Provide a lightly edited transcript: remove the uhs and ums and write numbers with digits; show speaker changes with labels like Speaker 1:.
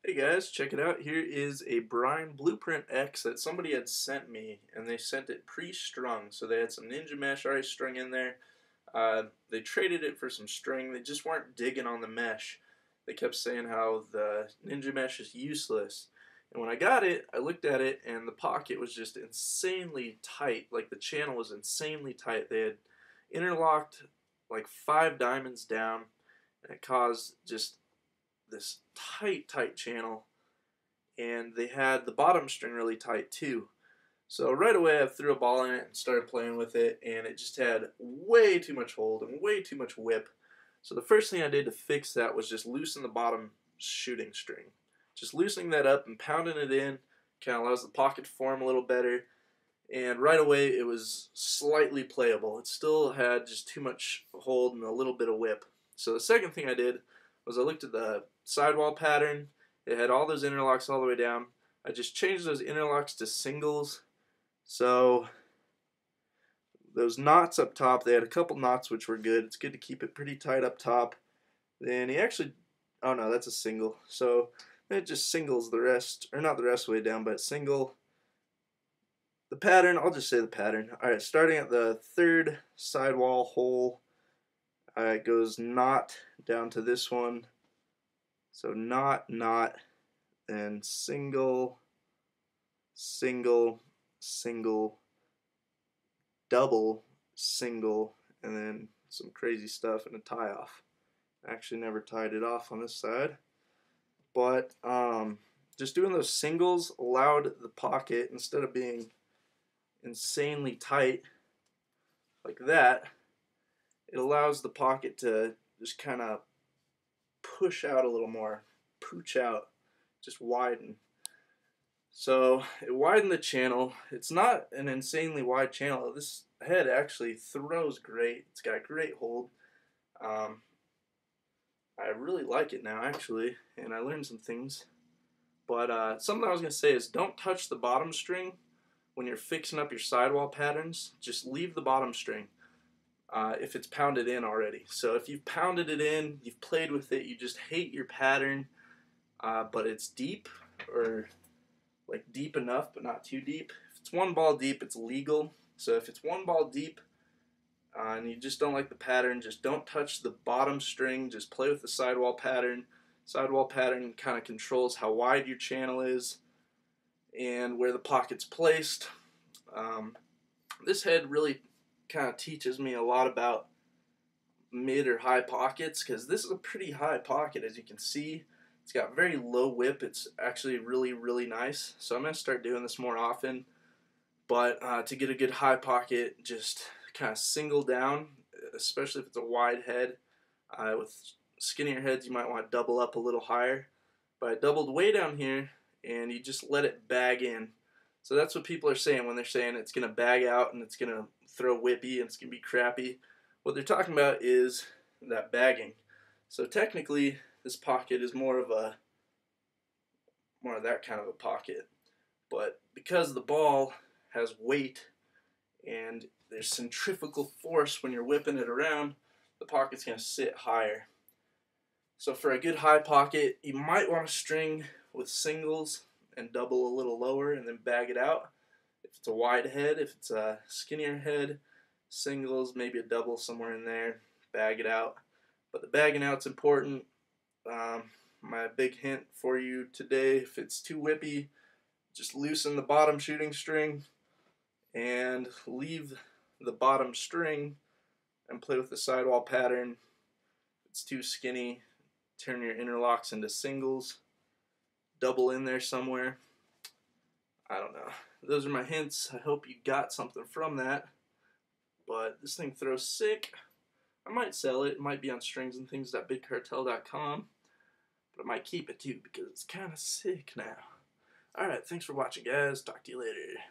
Speaker 1: Hey guys, check it out. Here is a Brine BluePrint X that somebody had sent me, and they sent it pre-strung. So they had some Ninja mesh already strung in there. They traded it for some string. They just weren't digging on the mesh. They kept saying how the Ninja mesh is useless. And when I got it, I looked at it, and the pocket was just insanely tight. Like the channel was insanely tight. They had interlocked like 5 diamonds down, and it caused just this tight channel, and they had the bottom string really tight too. So right away I threw a ball in it and started playing with it, and it just had way too much hold and way too much whip. So the first thing I did to fix that was just loosen the bottom shooting string. Just loosening that up and pounding it in kind of allows the pocket to form a little better, and right away it was slightly playable. It still had just too much hold and a little bit of whip. So the second thing I did was I looked at the sidewall pattern. It had all those interlocks all the way down. I just changed those interlocks to singles. So those knots up top, they had a couple knots which were good. It's good to keep it pretty tight up top. Then he actually, oh no, that's a single. So it just singles the rest, or not the rest of the way down, but single the pattern. I'll just say the pattern. Alright, starting at the third sidewall hole, it goes knot down to this one. So knot, then single, single, single, double, single, and then some crazy stuff and a tie off. Actually never tied it off on this side. But just doing those singles allowed the pocket, instead of being insanely tight like that, it allows the pocket to just kind of push out a little more, pooch out, just widen. So it widened the channel. It's not an insanely wide channel. This head actually throws great. It's got great hold. I really like it now actually, and I learned some things. But something I was going to say is don't touch the bottom string when you're fixing up your sidewall patterns. Just leave the bottom string. If it's pounded in already. So if you've pounded it in, you've played with it, you just hate your pattern, but it's deep, or like deep enough but not too deep. If it's one ball deep, it's legal. So if it's one ball deep and you just don't like the pattern, just don't touch the bottom string. Just play with the sidewall pattern. Sidewall pattern kind of controls how wide your channel is and where the pocket's placed. This head really kind of teaches me a lot about mid or high pockets, because this is a pretty high pocket. As you can see, it's got very low whip. It's actually really nice. So I'm going to start doing this more often. But to get a good high pocket, just kind of single down, especially if it's a wide head. With skinnier heads, you might want to double up a little higher. But I doubled way down here, and you just let it bag in. So that's what people are saying when they're saying it's going to bag out and it's going to throw whippy and it's going to be crappy. What they're talking about is that bagging. So technically, this pocket is more of that kind of a pocket. But because the ball has weight and there's centrifugal force when you're whipping it around, the pocket's going to sit higher. So for a good high pocket, you might want to string with singles and double a little lower and then bag it out. If it's a wide head, if it's a skinnier head, singles, maybe a double somewhere in there, bag it out. But the bagging out's important. My big hint for you today, if it's too whippy, just loosen the bottom shooting string and leave the bottom string and play with the sidewall pattern. If it's too skinny, turn your interlocks into singles. Double in there somewhere. I don't know. Those are my hints. I hope you got something from that. But this thing throws sick. I might sell it. It might be on stringsandthings.bigcartel.com. But I might keep it too because it's kind of sick now. Alright, thanks for watching, guys. Talk to you later.